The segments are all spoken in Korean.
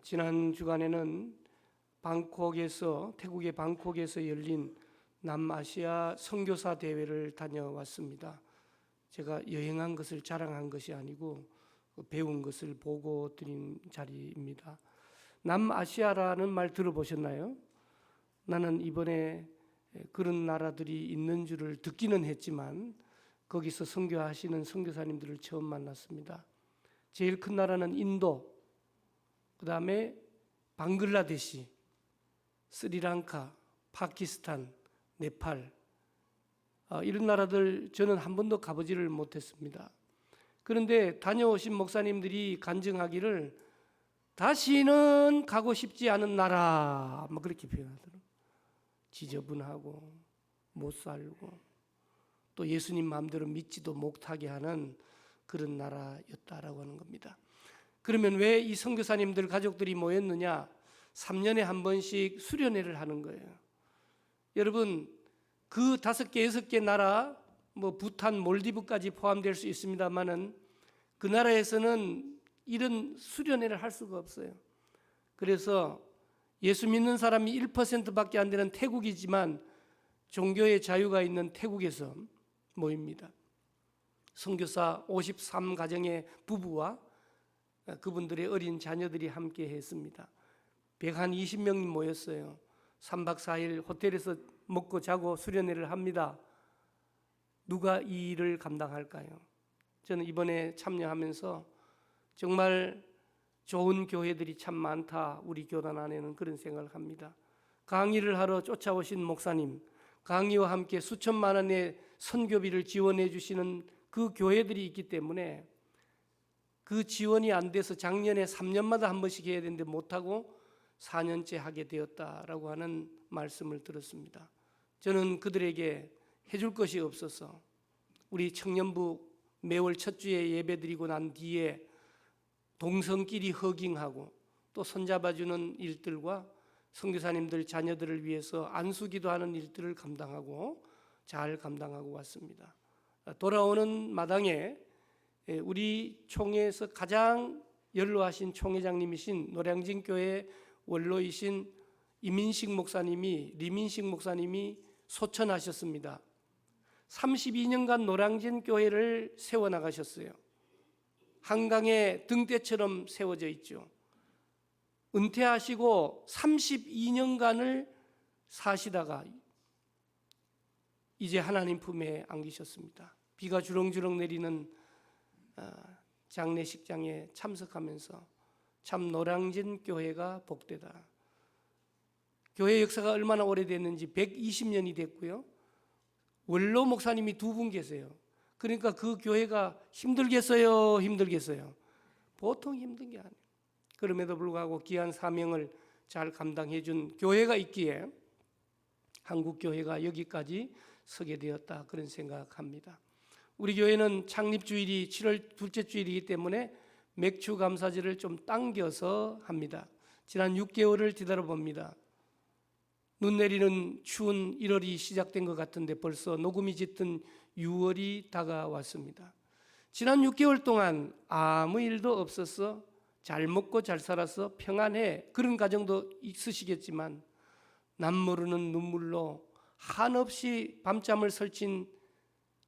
지난 주간에는 태국의 방콕에서 열린 남아시아 선교사 대회를 다녀왔습니다. 제가 여행한 것을 자랑한 것이 아니고 배운 것을 보고 드린 자리입니다. 남아시아라는 말 들어보셨나요? 나는 이번에 그런 나라들이 있는 줄을 듣기는 했지만 거기서 선교하시는 선교사님들을 처음 만났습니다. 제일 큰 나라는 인도, 그 다음에 방글라데시, 스리랑카, 파키스탄, 네팔, 이런 나라들 저는 한 번도 가보지를 못했습니다. 그런데 다녀오신 목사님들이 간증하기를 다시는 가고 싶지 않은 나라, 그렇게 표현하더라고요. 지저분하고 못 살고 또 예수님 마음대로 믿지도 못하게 하는 그런 나라였다라고 하는 겁니다. 그러면 왜 이 선교사님들 가족들이 모였느냐? 3년에 한 번씩 수련회를 하는 거예요. 여러분, 그 5개, 6개 나라, 부탄, 몰디브까지 포함될 수 있습니다만은 그 나라에서는 이런 수련회를 할 수가 없어요. 그래서 예수 믿는 사람이 1%밖에 안 되는 태국이지만 종교의 자유가 있는 태국에서 모입니다. 선교사 53가정의 부부와 그분들의 어린 자녀들이 함께 했습니다. 120명이 모였어요. 3박 4일 호텔에서 먹고 자고 수련회를 합니다. 누가 이 일을 감당할까요? 저는 이번에 참여하면서 정말 좋은 교회들이 참 많다, 우리 교단 안에는 그런 생각을 합니다. 강의를 하러 쫓아오신 목사님, 강의와 함께 수천만 원의 선교비를 지원해 주시는 그 교회들이 있기 때문에 그 지원이 안 돼서 작년에 3년마다 한 번씩 해야 되는데 못하고 4년째 하게 되었다라고 하는 말씀을 들었습니다. 저는 그들에게 해줄 것이 없어서 우리 청년부 매월 첫 주에 예배드리고 난 뒤에 동성끼리 허깅하고 또 손잡아주는 일들과 선교사님들 자녀들을 위해서 안수기도 하는 일들을 잘 감당하고 왔습니다. 돌아오는 마당에 우리 총회에서 가장 연로하신 총회장님이신 노량진교회 원로이신 리민식 목사님이 소천하셨습니다. 32년간 노량진 교회를 세워나가셨어요. 한강의 등대처럼 세워져 있죠. 은퇴하시고 32년간을 사시다가 이제 하나님 품에 안기셨습니다. 비가 주렁주렁 내리는 장례식장에 참석하면서 참 노량진 교회가 복되다. 교회 역사가 얼마나 오래됐는지 120년이 됐고요. 원로 목사님이 2분 계세요. 그러니까 그 교회가 힘들겠어요? 보통 힘든 게 아니에요. 그럼에도 불구하고 귀한 사명을 잘 감당해 준 교회가 있기에 한국 교회가 여기까지 서게 되었다, 그런 생각합니다. 우리 교회는 창립주일이 7월 둘째 주일이기 때문에 맥주 감사절을 좀 당겨서 합니다. 지난 6개월을 뒤돌아봅니다. 눈 내리는 추운 1월이 시작된 것 같은데 벌써 녹음이 짙은 6월이 다가왔습니다. 지난 6개월 동안 아무 일도 없었어, 잘 먹고 잘 살아서 평안해, 그런 가정도 있으시겠지만 남모르는 눈물로 한없이 밤잠을 설친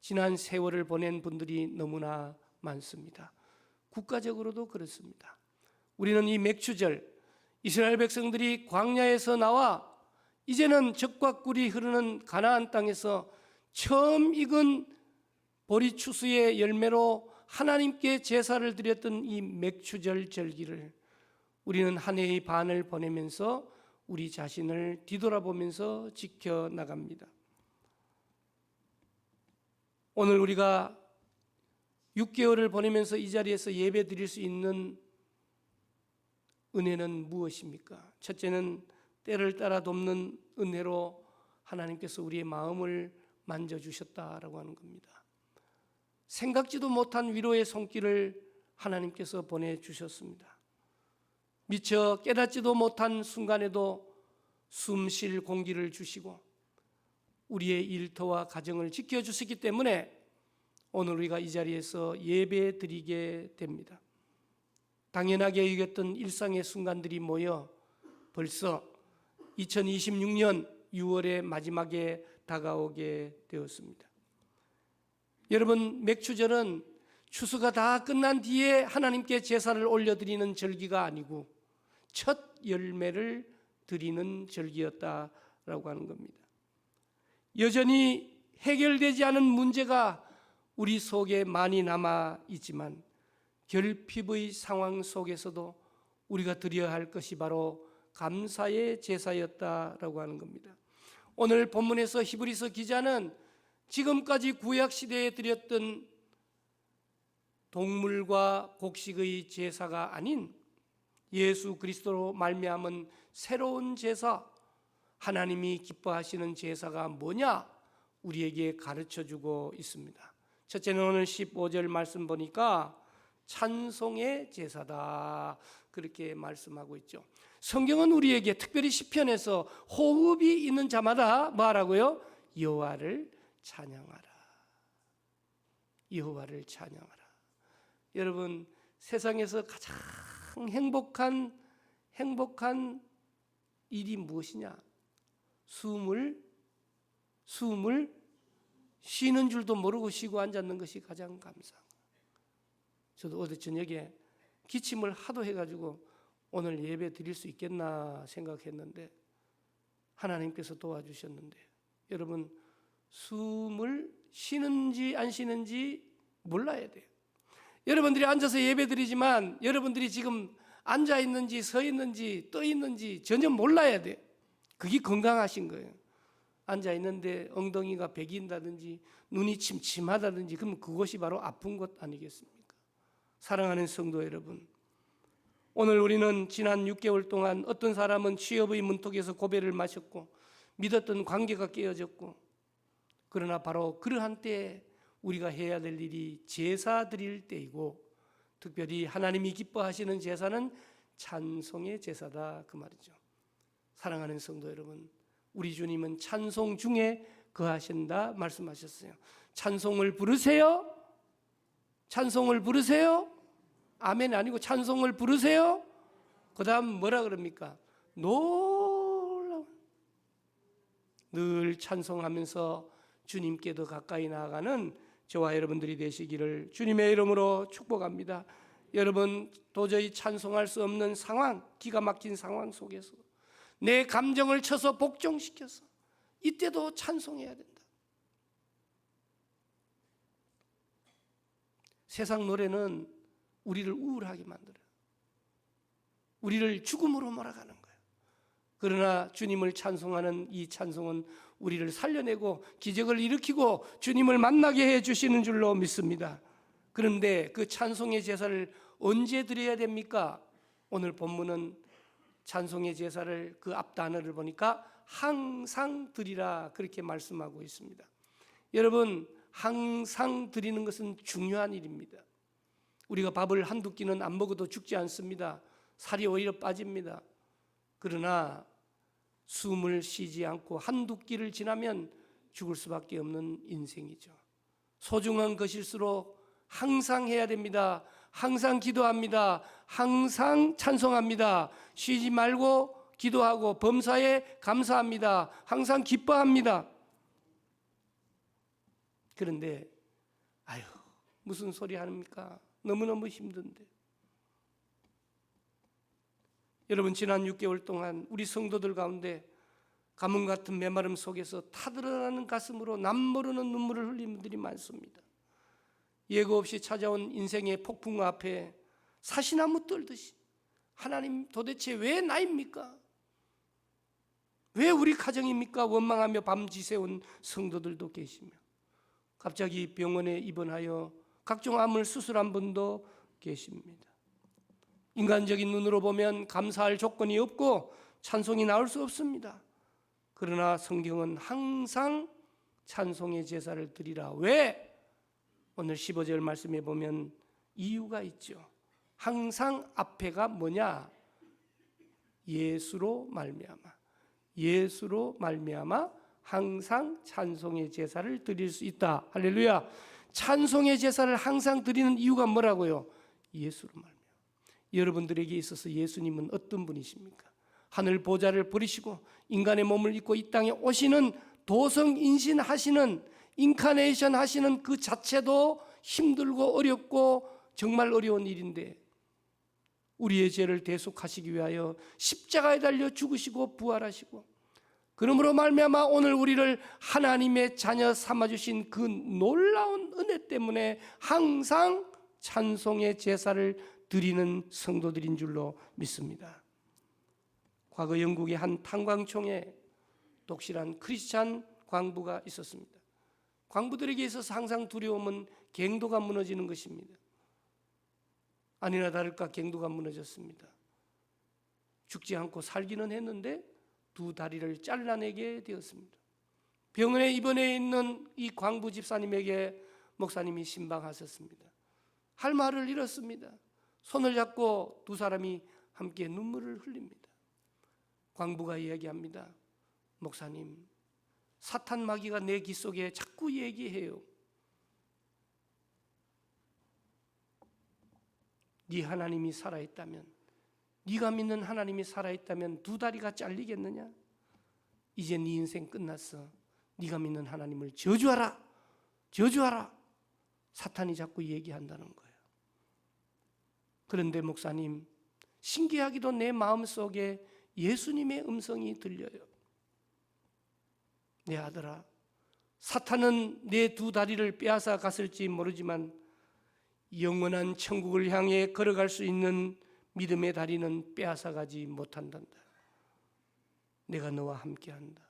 지난 세월을 보낸 분들이 너무나 많습니다. 국가적으로도 그렇습니다. 우리는 이 맥추절, 이스라엘 백성들이 광야에서 나와 이제는 젖과 꿀이 흐르는 가나안 땅에서 처음 익은 보리추수의 열매로 하나님께 제사를 드렸던 이 맥추절 절기를 우리는 한 해의 반을 보내면서 우리 자신을 뒤돌아보면서 지켜나갑니다. 오늘 우리가 6개월을 보내면서 이 자리에서 예배 드릴 수 있는 은혜는 무엇입니까? 첫째는 때를 따라 돕는 은혜로 하나님께서 우리의 마음을 만져주셨다라고 하는 겁니다. 생각지도 못한 위로의 손길을 하나님께서 보내주셨습니다. 미처 깨닫지도 못한 순간에도 숨 쉴 공기를 주시고 우리의 일터와 가정을 지켜주시기 때문에 오늘 우리가 이 자리에서 예배 드리게 됩니다. 당연하게 여겼던 일상의 순간들이 모여 벌써 2026년 6월의 마지막에 다가오게 되었습니다. 여러분, 맥추절은 추수가 다 끝난 뒤에 하나님께 제사를 올려드리는 절기가 아니고 첫 열매를 드리는 절기였다라고 하는 겁니다. 여전히 해결되지 않은 문제가 우리 속에 많이 남아 있지만 결핍의 상황 속에서도 우리가 드려야 할 것이 바로 감사의 제사였다라고 하는 겁니다. 오늘 본문에서 히브리서 기자는 지금까지 구약 시대에 드렸던 동물과 곡식의 제사가 아닌 예수 그리스도로 말미암은 새로운 제사, 하나님이 기뻐하시는 제사가 뭐냐 우리에게 가르쳐주고 있습니다. 첫째는 오늘 15절 말씀 보니까 찬송의 제사다 그렇게 말씀하고 있죠. 성경은 우리에게 특별히 시편에서 호흡이 있는 자마다 뭐하라고요? 여호와를 찬양하라. 여호와를 찬양하라. 여러분, 세상에서 가장 행복한 일이 무엇이냐? 숨을 쉬는 줄도 모르고 쉬고 앉았는 것이 가장 감사한 거예요. 저도 어제 저녁에 기침을 하도 해가지고 오늘 예배 드릴 수 있겠나 생각했는데 하나님께서 도와주셨는데, 여러분, 숨을 쉬는지 안 쉬는지 몰라야 돼요. 여러분들이 앉아서 예배 드리지만 여러분들이 지금 앉아 있는지 서 있는지 떠 있는지 전혀 몰라야 돼요. 그게 건강하신 거예요. 앉아 있는데 엉덩이가 베긴다든지 눈이 침침하다든지 그럼 그것이 바로 아픈 것 아니겠습니까? 사랑하는 성도 여러분, 오늘 우리는 지난 6개월 동안 어떤 사람은 취업의 문턱에서 고배를 마셨고 믿었던 관계가 깨어졌고, 그러나 바로 그러한 때에 우리가 해야 될 일이 제사 드릴 때이고, 특별히 하나님이 기뻐하시는 제사는 찬송의 제사다 그 말이죠. 사랑하는 성도 여러분, 우리 주님은 찬송 중에 거하신다 말씀하셨어요. 찬송을 부르세요. 찬송을 부르세요. 아멘 아니고 찬송을 부르세요. 그 다음 뭐라 그럽니까? 놀라운, 늘 찬송하면서 주님께 더 가까이 나아가는 저와 여러분들이 되시기를 주님의 이름으로 축복합니다. 여러분, 도저히 찬송할 수 없는 상황, 기가 막힌 상황 속에서 내 감정을 쳐서 복종시켜서 이때도 찬송해야 된다. 세상 노래는 우리를 우울하게 만들어요. 우리를 죽음으로 몰아가는 거예요. 그러나 주님을 찬송하는 이 찬송은 우리를 살려내고 기적을 일으키고 주님을 만나게 해주시는 줄로 믿습니다. 그런데 그 찬송의 제사를 언제 드려야 됩니까? 오늘 본문은 찬송의 제사를 그 앞 단어를 보니까 항상 드리라 그렇게 말씀하고 있습니다. 여러분, 항상 드리는 것은 중요한 일입니다. 우리가 밥을 한두 끼는 안 먹어도 죽지 않습니다. 살이 오히려 빠집니다. 그러나 숨을 쉬지 않고 한두 끼를 지나면 죽을 수밖에 없는 인생이죠. 소중한 것일수록 항상 해야 됩니다. 항상 기도합니다. 항상 찬송합니다. 쉬지 말고 기도하고 범사에 감사합니다. 항상 기뻐합니다. 그런데 아유, 무슨 소리 합니까? 너무너무 힘든데. 여러분, 지난 6개월 동안 우리 성도들 가운데 가뭄 같은 메마름 속에서 타들어가는 가슴으로 남모르는 눈물을 흘리는 분들이 많습니다. 예고 없이 찾아온 인생의 폭풍 앞에 사시나무 떨듯이 하나님 도대체 왜 나입니까? 왜 우리 가정입니까? 원망하며 밤지새운 성도들도 계시며, 갑자기 병원에 입원하여 각종 암을 수술한 분도 계십니다. 인간적인 눈으로 보면 감사할 조건이 없고 찬송이 나올 수 없습니다. 그러나 성경은 항상 찬송의 제사를 드리라. 왜? 오늘 15절 말씀에 보면 이유가 있죠. 항상 앞에가 뭐냐? 예수로 말미암아. 예수로 말미암아 항상 찬송의 제사를 드릴 수 있다. 할렐루야. 찬송의 제사를 항상 드리는 이유가 뭐라고요? 예수로 말미암아. 여러분들에게 있어서 예수님은 어떤 분이십니까? 하늘 보좌를 버리시고 인간의 몸을 입고 이 땅에 오시는 도성인신하시는 인카네이션 하시는 그 자체도 힘들고 어렵고 정말 어려운 일인데 우리의 죄를 대속하시기 위하여 십자가에 달려 죽으시고 부활하시고 그러므로 말미암아 오늘 우리를 하나님의 자녀 삼아주신 그 놀라운 은혜 때문에 항상 찬송의 제사를 드리는 성도들인 줄로 믿습니다. 과거 영국의 한 탄광총에 독실한 크리스찬 광부가 있었습니다. 광부들에게 있어서 항상 두려움은 갱도가 무너지는 것입니다. 아니나 다를까 갱도가 무너졌습니다. 죽지 않고 살기는 했는데 두 다리를 잘라내게 되었습니다. 병원에 입원해 있는 이 광부 집사님에게 목사님이 신방하셨습니다. 할 말을 잃었습니다. 손을 잡고 두 사람이 함께 눈물을 흘립니다. 광부가 이야기합니다. 목사님, 사탄 마귀가 내 귀 속에 자꾸 얘기해요. 네 하나님이 살아있다면, 네가 믿는 하나님이 살아있다면 두 다리가 잘리겠느냐? 이제 네 인생 끝났어. 네가 믿는 하나님을 저주하라, 저주하라. 사탄이 자꾸 얘기한다는 거예요. 그런데 목사님, 신기하기도 내 마음속에 예수님의 음성이 들려요. 내 아들아, 사탄은 내 두 다리를 빼앗아 갔을지 모르지만 영원한 천국을 향해 걸어갈 수 있는 믿음의 다리는 빼앗아 가지 못한단다. 내가 너와 함께한다.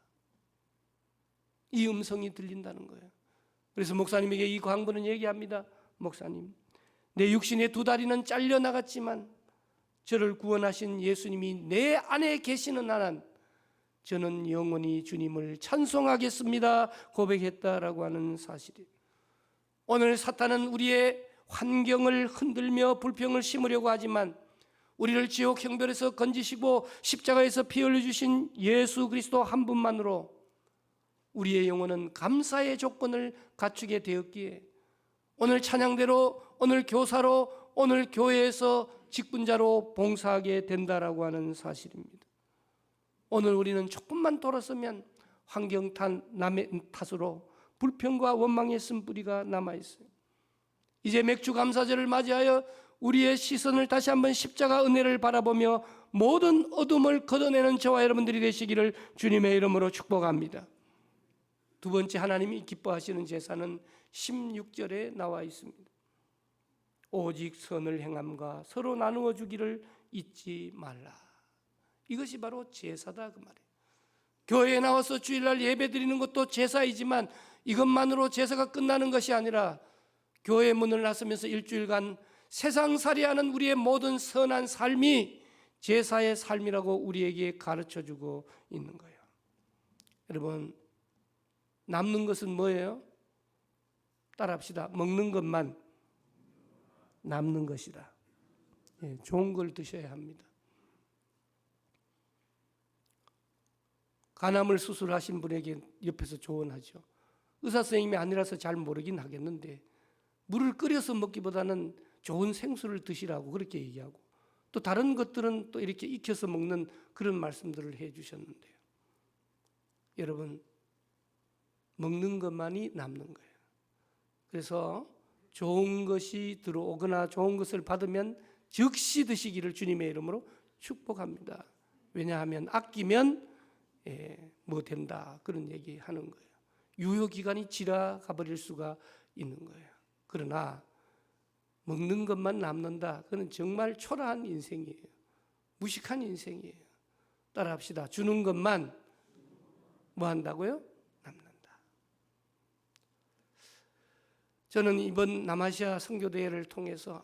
이 음성이 들린다는 거예요. 그래서 목사님에게 이 광부는 얘기합니다. 목사님, 내 육신의 두 다리는 잘려나갔지만 저를 구원하신 예수님이 내 안에 계시는 한은 저는 영원히 주님을 찬송하겠습니다 고백했다라고 하는 사실이에요. 오늘 사탄은 우리의 환경을 흔들며 불평을 심으려고 하지만 우리를 지옥 형벌에서 건지시고 십자가에서 피 흘려주신 예수 그리스도 한 분만으로 우리의 영혼은 감사의 조건을 갖추게 되었기에 오늘 찬양대로, 오늘 교사로, 오늘 교회에서 직분자로 봉사하게 된다라고 하는 사실입니다. 오늘 우리는 조금만 돌아서면 환경 남의 탓으로 불평과 원망의 쓴뿌리가 남아있어요. 이제 맥주 감사절을 맞이하여 우리의 시선을 다시 한번 십자가 은혜를 바라보며 모든 어둠을 걷어내는 저와 여러분들이 되시기를 주님의 이름으로 축복합니다. 두 번째 하나님이 기뻐하시는 제사는 16절에 나와 있습니다. 오직 선을 행함과 서로 나누어 주기를 잊지 말라. 이것이 바로 제사다 그 말이에요. 교회에 나와서 주일날 예배 드리는 것도 제사이지만 이것만으로 제사가 끝나는 것이 아니라 교회 문을 나서면서 일주일간 세상살이하는 우리의 모든 선한 삶이 제사의 삶이라고 우리에게 가르쳐주고 있는 거예요. 여러분, 남는 것은 뭐예요? 따라합시다. 먹는 것만 남는 것이다. 좋은 걸 드셔야 합니다. 간암을 수술하신 분에게 옆에서 조언하죠. 의사 선생님이 아니라서 잘 모르긴 하겠는데 물을 끓여서 먹기보다는 좋은 생수를 드시라고 그렇게 얘기하고 또 다른 것들은 또 이렇게 익혀서 먹는 그런 말씀들을 해 주셨는데요. 여러분, 먹는 것만이 남는 거예요. 그래서 좋은 것이 들어오거나 좋은 것을 받으면 즉시 드시기를 주님의 이름으로 축복합니다. 왜냐하면 아끼면 뭐 된다 그런 얘기하는 거예요. 유효기간이 지나가 버릴 수가 있는 거예요. 그러나 먹는 것만 남는다. 그건 정말 초라한 인생이에요. 무식한 인생이에요. 따라합시다. 주는 것만 뭐 한다고요? 남는다. 저는 이번 남아시아 선교대회를 통해서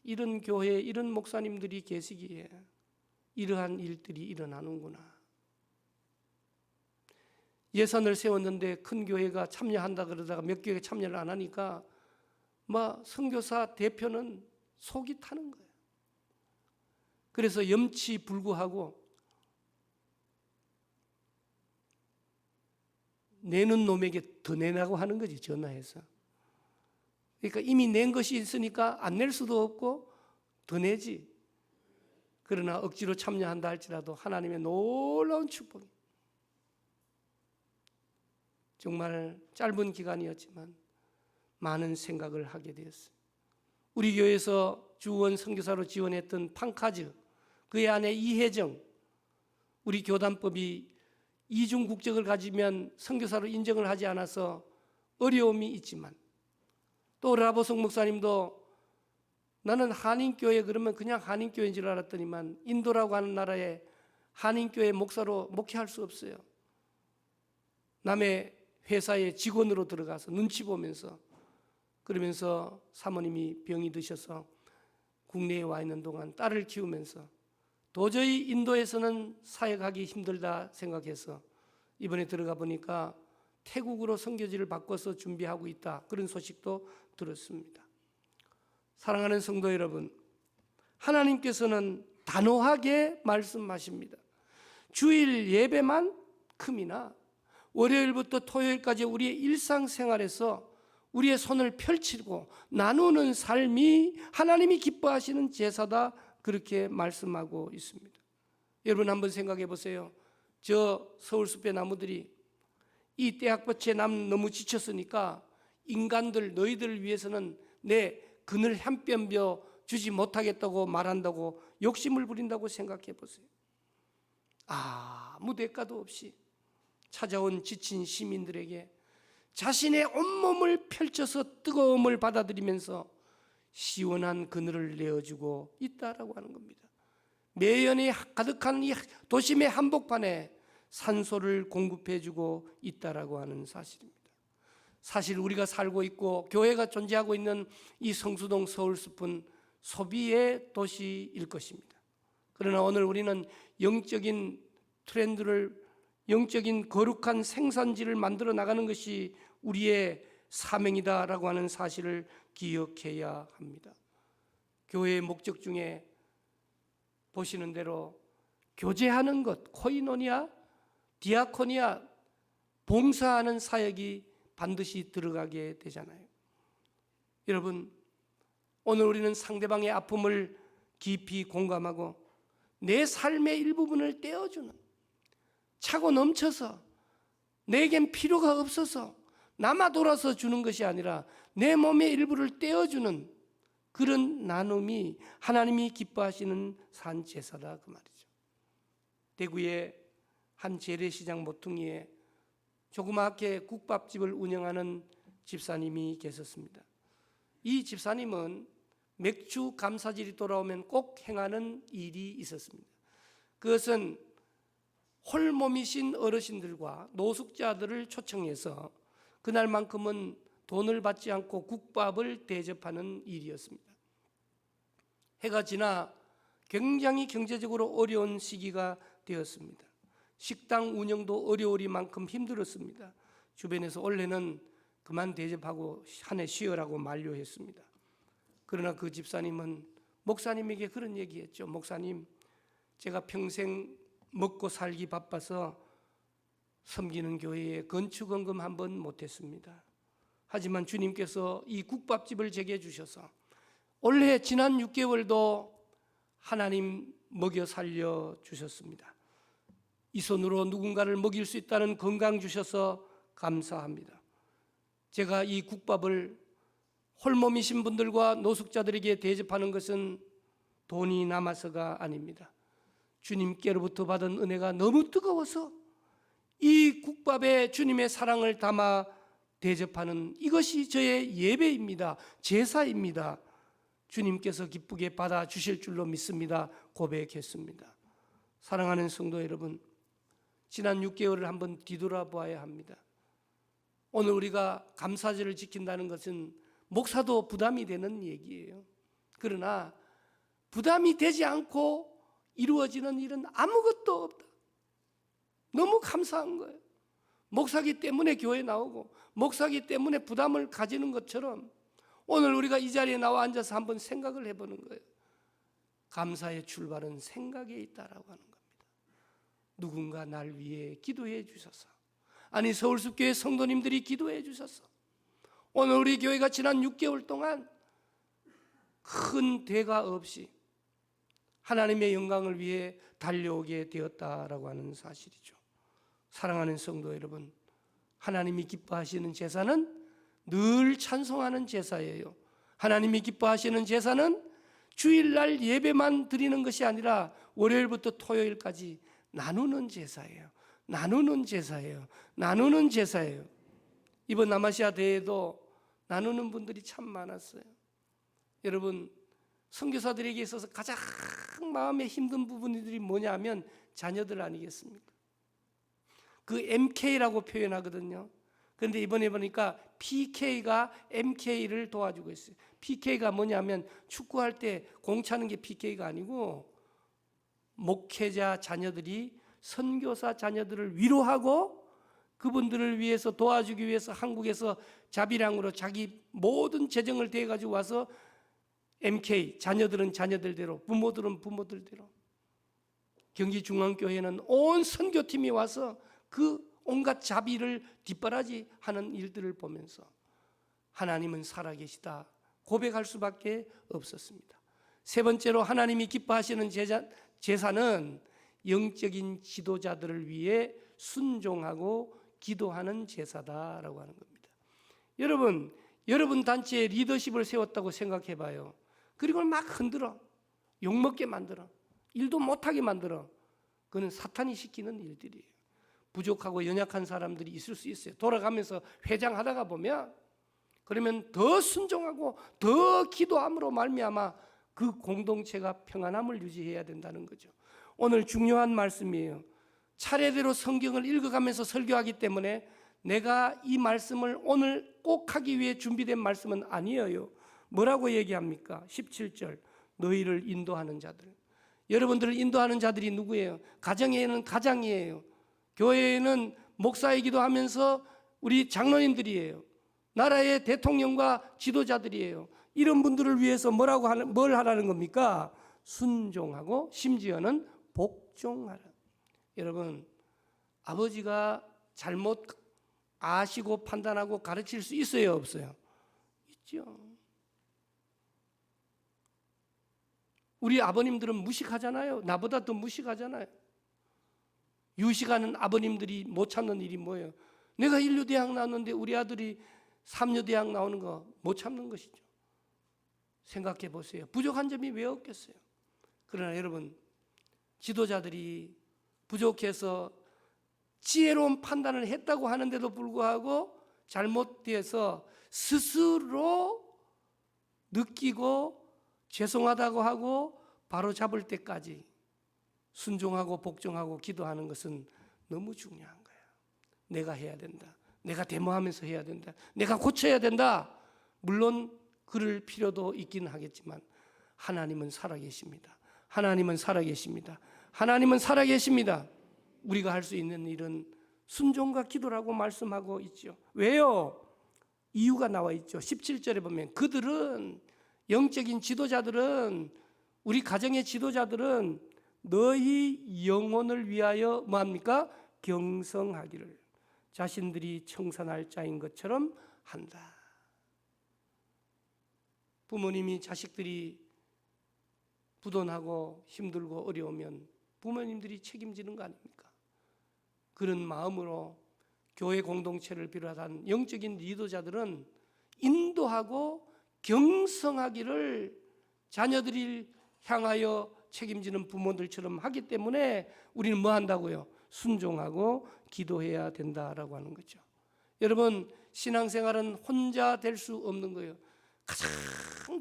이런 교회, 이런 목사님들이 계시기에 이러한 일들이 일어나는구나. 예산을 세웠는데 큰 교회가 참여한다 그러다가 몇 교회가 참여를 안 하니까 선교사 대표는 속이 타는 거예요. 그래서 염치불구하고 내는 놈에게 더 내라고 하는 거지, 전화해서. 그러니까 이미 낸 것이 있으니까 안 낼 수도 없고 더 내지. 그러나 억지로 참여한다 할지라도 하나님의 놀라운 축복이 정말 짧은 기간이었지만 많은 생각을 하게 되었어요. 우리 교회에서 주원 선교사로 지원했던 판카즈, 그의 아내 이혜정, 우리 교단법이 이중 국적을 가지면 선교사로 인정을 하지 않아서 어려움이 있지만, 또 라보성 목사님도 나는 한인교회 그러면 그냥 한인교회인 줄 알았더니만 인도라고 하는 나라에 한인교회 목사로 목회할 수 없어요. 남의 회사에 직원으로 들어가서 눈치 보면서, 그러면서 사모님이 병이 드셔서 국내에 와 있는 동안 딸을 키우면서 도저히 인도에서는 사역하기 힘들다 생각해서 이번에 들어가 보니까 태국으로 선교지를 바꿔서 준비하고 있다, 그런 소식도 들었습니다. 사랑하는 성도 여러분, 하나님께서는 단호하게 말씀하십니다. 주일 예배만큼이나 월요일부터 토요일까지 우리의 일상생활에서 우리의 손을 펼치고 나누는 삶이 하나님이 기뻐하시는 제사다, 그렇게 말씀하고 있습니다. 여러분 한번 생각해 보세요. 저 서울숲의 나무들이 이 떼약볕에 남 너무 지쳤으니까 인간들 너희들을 위해서는 내 그늘 한 뼘벼 주지 못하겠다고 말한다고 욕심을 부린다고 생각해 보세요. 아무 대가도 없이 찾아온 지친 시민들에게 자신의 온몸을 펼쳐서 뜨거움을 받아들이면서 시원한 그늘을 내어주고 있다라고 하는 겁니다. 매연이 가득한 이 도심의 한복판에 산소를 공급해주고 있다라고 하는 사실입니다. 사실 우리가 살고 있고 교회가 존재하고 있는 이 성수동 서울숲은 소비의 도시일 것입니다. 그러나 오늘 우리는 영적인 트렌드를, 영적인 거룩한 생산지를 만들어 나가는 것이 우리의 사명이다라고 하는 사실을 기억해야 합니다. 교회의 목적 중에 보시는 대로 교제하는 것, 코이노니아, 디아코니아, 봉사하는 사역이 반드시 들어가게 되잖아요. 여러분, 오늘 우리는 상대방의 아픔을 깊이 공감하고 내 삶의 일부분을 떼어주는, 차고 넘쳐서 내겐 필요가 없어서 남아 돌아서 주는 것이 아니라 내 몸의 일부를 떼어주는 그런 나눔이 하나님이 기뻐하시는 산제사다, 그 말이죠. 대구의 한 재래시장 모퉁이에 조그맣게 국밥집을 운영하는 집사님이 계셨습니다. 이 집사님은 맥주 감사절이 돌아오면 꼭 행하는 일이 있었습니다. 그것은 홀몸이신 어르신들과 노숙자들을 초청해서 그날만큼은 돈을 받지 않고 국밥을 대접하는 일이었습니다. 해가 지나 굉장히 경제적으로 어려운 시기가 되었습니다. 식당 운영도 어려우리만큼 힘들었습니다. 주변에서 원래는 그만 대접하고 한 해 쉬어라고 만류했습니다. 그러나 그 집사님은 목사님에게 그런 얘기했죠. 목사님, 제가 평생 먹고 살기 바빠서 섬기는 교회에 건축원금 한 번 못했습니다. 하지만 주님께서 이 국밥집을 제게 주셔서 올해 지난 6개월도 하나님 먹여 살려 주셨습니다. 이 손으로 누군가를 먹일 수 있다는 건강 주셔서 감사합니다. 제가 이 국밥을 홀몸이신 분들과 노숙자들에게 대접하는 것은 돈이 남아서가 아닙니다. 주님께로부터 받은 은혜가 너무 뜨거워서 이 국밥에 주님의 사랑을 담아 대접하는 이것이 저의 예배입니다. 제사입니다. 주님께서 기쁘게 받아주실 줄로 믿습니다. 고백했습니다. 사랑하는 성도 여러분, 지난 6개월을 한번 뒤돌아보아야 합니다. 오늘 우리가 감사절을 지킨다는 것은 목사도 부담이 되는 얘기예요. 그러나 부담이 되지 않고 이루어지는 일은 아무것도 없다. 너무 감사한 거예요. 목사기 때문에 교회 나오고 목사기 때문에 부담을 가지는 것처럼 오늘 우리가 이 자리에 나와 앉아서 한번 생각을 해보는 거예요. 감사의 출발은 생각에 있다라고 하는 겁니다. 누군가 날 위해 기도해 주셔서, 아니 서울숲교회 성도님들이 기도해 주셔서 오늘 우리 교회가 지난 6개월 동안 큰 대가 없이 하나님의 영광을 위해 달려오게 되었다라고 하는 사실이죠. 사랑하는 성도 여러분, 하나님이 기뻐하시는 제사는 늘 찬송하는 제사예요. 하나님이 기뻐하시는 제사는 주일날 예배만 드리는 것이 아니라 월요일부터 토요일까지 나누는 제사예요. 나누는 제사예요. 나누는 제사예요. 이번 남아시아 대회도 나누는 분들이 참 많았어요. 여러분, 선교사들에게 있어서 가장 마음에 힘든 부분들이 뭐냐면 자녀들 아니겠습니까? 그 MK라고 표현하거든요. 그런데 이번에 보니까 PK가 MK를 도와주고 있어요. PK가 뭐냐면 축구할 때 공 차는 게 PK가 아니고 목회자 자녀들이 선교사 자녀들을 위로하고 그분들을 위해서 도와주기 위해서 한국에서 자비량으로 자기 모든 재정을 대해 가지고 와서 MK, 자녀들은 자녀들대로, 부모들은 부모들대로, 경기중앙교회는 온 선교팀이 와서 그 온갖 자비를 뒷바라지하는 일들을 보면서 하나님은 살아계시다 고백할 수밖에 없었습니다. 세 번째로 하나님이 기뻐하시는 제사는 영적인 지도자들을 위해 순종하고 기도하는 제사다라고 하는 겁니다. 여러분 단체에 리더십을 세웠다고 생각해 봐요. 그리고 막 흔들어, 욕먹게 만들어, 일도 못하게 만들어. 그건 사탄이 시키는 일들이에요. 부족하고 연약한 사람들이 있을 수 있어요. 돌아가면서 회장하다가 보면 그러면 더 순종하고 더 기도함으로 말미암아 그 공동체가 평안함을 유지해야 된다는 거죠. 오늘 중요한 말씀이에요. 차례대로 성경을 읽어가면서 설교하기 때문에 내가 이 말씀을 오늘 꼭 하기 위해 준비된 말씀은 아니에요. 뭐라고 얘기합니까? 17절, 너희를 인도하는 자들. 여러분들을 인도하는 자들이 누구예요? 가정에는 가장이에요. 교회에는 목사이기도 하면서 우리 장로님들이에요. 나라의 대통령과 지도자들이에요. 이런 분들을 위해서 뭘 하라는 겁니까? 순종하고 심지어는 복종하라. 여러분, 아버지가 잘못 아시고 판단하고 가르칠 수 있어요, 없어요? 있죠. 우리 아버님들은 무식하잖아요. 나보다 더 무식하잖아요. 유식하는 아버님들이 못 참는 일이 뭐예요? 내가 인류대학 나왔는데 우리 아들이 삼류대학 나오는 거 못 참는 것이죠. 생각해 보세요. 부족한 점이 왜 없겠어요? 그러나 여러분, 지도자들이 부족해서 지혜로운 판단을 했다고 하는데도 불구하고 잘못돼서 스스로 느끼고 죄송하다고 하고 바로 잡을 때까지 순종하고 복종하고 기도하는 것은 너무 중요한 거예요. 내가 해야 된다. 내가 데모하면서 해야 된다. 내가 고쳐야 된다. 물론 그럴 필요도 있긴 하겠지만 하나님은 살아계십니다. 하나님은 살아계십니다. 하나님은 살아계십니다. 우리가 할 수 있는 일은 순종과 기도라고 말씀하고 있죠. 왜요? 이유가 나와 있죠. 17절에 보면 그들은, 영적인 지도자들은, 우리 가정의 지도자들은 너희 영혼을 위하여 뭐합니까? 경성하기를 자신들이 청산할 자인 것처럼 한다. 부모님이 자식들이 부도나고 힘들고 어려우면 부모님들이 책임지는 거 아닙니까? 그런 마음으로 교회 공동체를 비롯한 영적인 리더자들은 인도하고 경성하기를 자녀들을 향하여 책임지는 부모들처럼 하기 때문에 우리는 뭐 한다고요? 순종하고 기도해야 된다라고 하는 거죠. 여러분, 신앙생활은 혼자 될 수 없는 거예요. 가장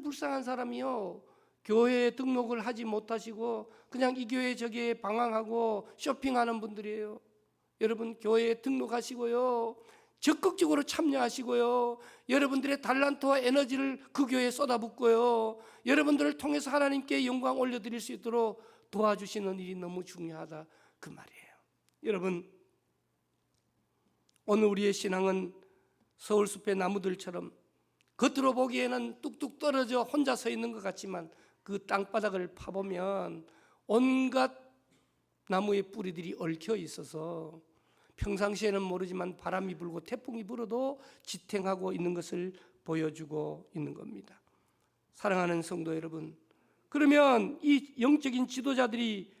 불쌍한 사람이요, 교회에 등록을 하지 못하시고 그냥 이 교회 저 교회에 방황하고 쇼핑하는 분들이에요. 여러분, 교회에 등록하시고요, 적극적으로 참여하시고요, 여러분들의 달란트와 에너지를 그 교회에 쏟아붓고요, 여러분들을 통해서 하나님께 영광 올려드릴 수 있도록 도와주시는 일이 너무 중요하다, 그 말이에요. 여러분, 오늘 우리의 신앙은 서울숲의 나무들처럼 겉으로 보기에는 뚝뚝 떨어져 혼자 서 있는 것 같지만 그 땅바닥을 파보면 온갖 나무의 뿌리들이 얽혀 있어서 평상시에는 모르지만 바람이 불고 태풍이 불어도 지탱하고 있는 것을 보여주고 있는 겁니다. 사랑하는 성도 여러분, 그러면 이 영적인 지도자들이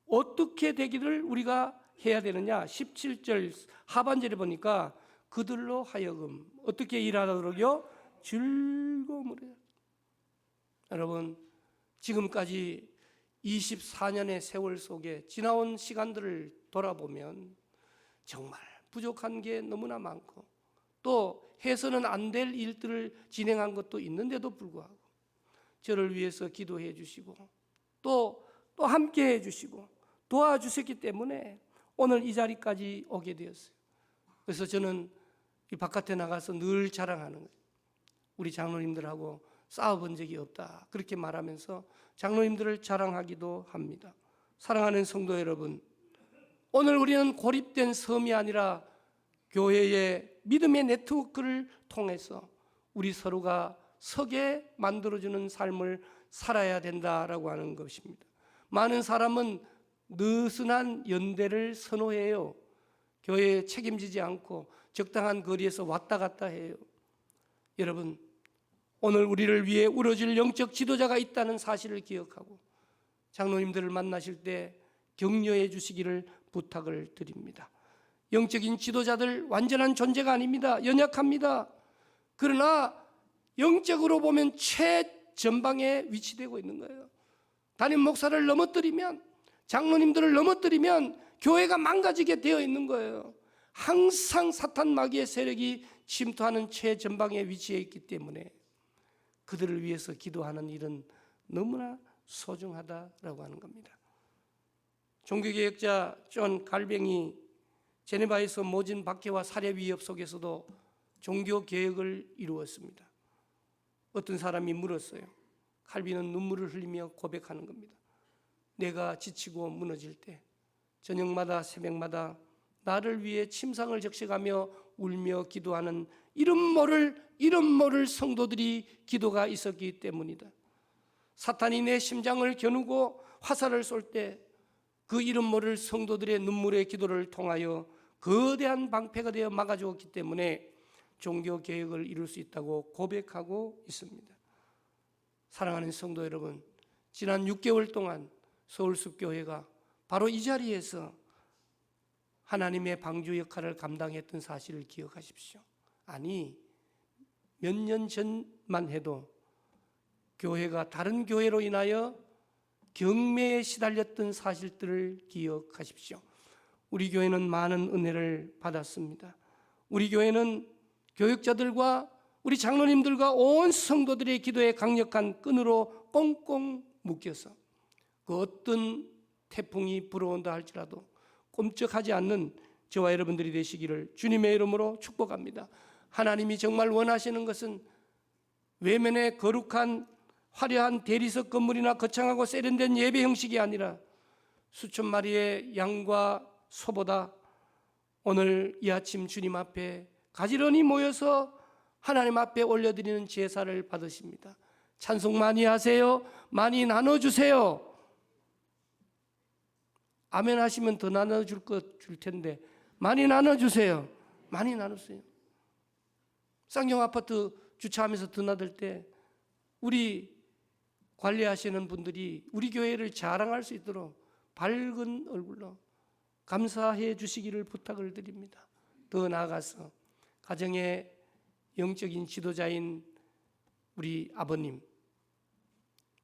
어떻게 되기를 우리가 해야 되느냐? 17절 하반절에 보니까 그들로 하여금 어떻게 일하도록요? 즐거움으로 해요. 여러분, 지금까지 24년의 세월 속에 지나온 시간들을 돌아보면 정말 부족한 게 너무나 많고 또 해서는 안 될 일들을 진행한 것도 있는데도 불구하고 저를 위해서 기도해 주시고 또 함께 해 주시고 도와주셨기 때문에 오늘 이 자리까지 오게 되었어요. 그래서 저는 이 바깥에 나가서 늘 자랑하는 거예요. 우리 장로님들하고 싸워본 적이 없다, 그렇게 말하면서 장로님들을 자랑하기도 합니다. 사랑하는 성도 여러분, 오늘 우리는 고립된 섬이 아니라 교회의 믿음의 네트워크를 통해서 우리 서로가 서게 만들어주는 삶을 살아야 된다라고 하는 것입니다. 많은 사람은 느슨한 연대를 선호해요. 교회에 책임지지 않고 적당한 거리에서 왔다 갔다 해요. 여러분, 오늘 우리를 위해 울어줄 영적 지도자가 있다는 사실을 기억하고 장로님들을 만나실 때 격려해 주시기를 부탁을 드립니다. 영적인 지도자들 완전한 존재가 아닙니다. 연약합니다. 그러나 영적으로 보면 최전방에 위치되고 있는 거예요. 담임 목사를 넘어뜨리면, 장로님들을 넘어뜨리면 교회가 망가지게 되어 있는 거예요. 항상 사탄 마귀의 세력이 침투하는 최전방에 위치해 있기 때문에 그들을 위해서 기도하는 일은 너무나 소중하다라고 하는 겁니다. 종교개혁자 존 갈뱅이 제네바에서 모진 박해와 살해 위협 속에서도 종교개혁을 이루었습니다. 어떤 사람이 물었어요. 칼빈은 눈물을 흘리며 고백하는 겁니다. 내가 지치고 무너질 때 저녁마다 새벽마다 나를 위해 침상을 적셔가며 울며 기도하는 이름 모를 성도들이 기도가 있었기 때문이다. 사탄이 내 심장을 겨누고 화살을 쏠 때 그 이름 모를 성도들의 눈물의 기도를 통하여 거대한 방패가 되어 막아주었기 때문에 종교개혁을 이룰 수 있다고 고백하고 있습니다. 사랑하는 성도 여러분, 지난 6개월 동안 서울숲교회가 바로 이 자리에서 하나님의 방주 역할을 감당했던 사실을 기억하십시오. 아니, 몇 년 전만 해도 교회가 다른 교회로 인하여 경매에 시달렸던 사실들을 기억하십시오. 우리 교회는 많은 은혜를 받았습니다. 우리 교회는 교육자들과 우리 장로님들과 온 성도들의 기도에 강력한 끈으로 꽁꽁 묶여서 그 어떤 태풍이 불어온다 할지라도 꼼짝하지 않는 저와 여러분들이 되시기를 주님의 이름으로 축복합니다. 하나님이 정말 원하시는 것은 외면의 거룩한 화려한 대리석 건물이나 거창하고 세련된 예배 형식이 아니라 수천 마리의 양과 소보다 오늘 이 아침 주님 앞에 가지런히 모여서 하나님 앞에 올려드리는 제사를 받으십니다. 찬송 많이 하세요. 많이 나눠주세요. 아멘 하시면 더 나눠줄 텐데 많이 나눠주세요. 많이 나누세요. 쌍용 아파트 주차하면서 드나들 때 우리 관리하시는 분들이 우리 교회를 자랑할 수 있도록 밝은 얼굴로 감사해 주시기를 부탁을 드립니다. 더 나아가서 가정의 영적인 지도자인 우리 아버님,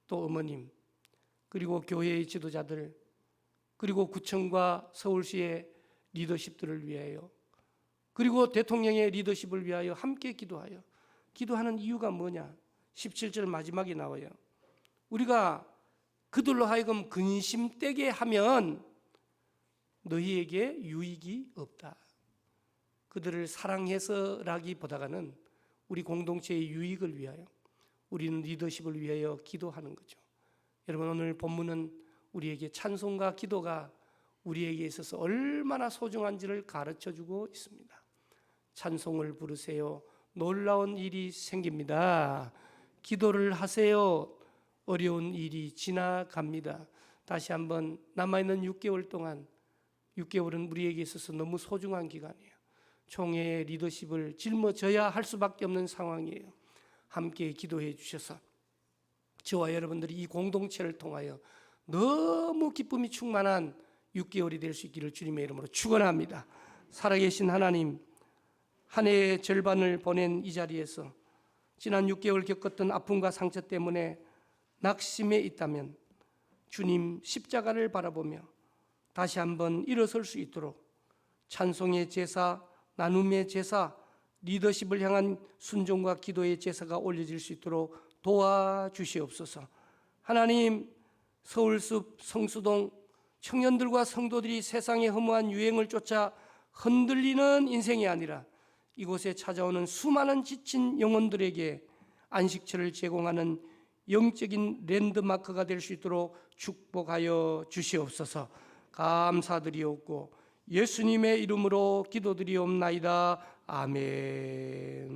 또 어머님, 그리고 교회의 지도자들, 그리고 구청과 서울시의 리더십들을 위하여, 그리고 대통령의 리더십을 위하여 함께 기도하여, 기도하는 이유가 뭐냐? 17절 마지막에 나와요. 우리가 그들로 하여금 근심되게 하면 너희에게 유익이 없다. 그들을 사랑해서라기보다는 우리 공동체의 유익을 위하여, 우리는 리더십을 위하여 기도하는 거죠. 여러분, 오늘 본문은 우리에게 찬송과 기도가 우리에게 있어서 얼마나 소중한지를 가르쳐주고 있습니다. 찬송을 부르세요. 놀라운 일이 생깁니다. 기도를 하세요. 어려운 일이 지나갑니다. 다시 한번 남아있는 6개월 동안, 6개월은 우리에게 있어서 너무 소중한 기간이에요. 총회의 리더십을 짊어져야 할 수밖에 없는 상황이에요. 함께 기도해 주셔서 저와 여러분들이 이 공동체를 통하여 너무 기쁨이 충만한 6개월이 될 수 있기를 주님의 이름으로 축원합니다. 살아계신 하나님, 한 해의 절반을 보낸 이 자리에서 지난 6개월 겪었던 아픔과 상처 때문에 낙심해 있다면 주님 십자가를 바라보며 다시 한번 일어설 수 있도록 찬송의 제사, 나눔의 제사, 리더십을 향한 순종과 기도의 제사가 올려질 수 있도록 도와주시옵소서. 하나님, 서울숲, 성수동 청년들과 성도들이 세상의 허무한 유행을 쫓아 흔들리는 인생이 아니라 이곳에 찾아오는 수많은 지친 영혼들에게 안식처를 제공하는 영적인 랜드마크가 될 수 있도록 축복하여 주시옵소서. 감사드리옵고 예수님의 이름으로 기도드리옵나이다. 아멘.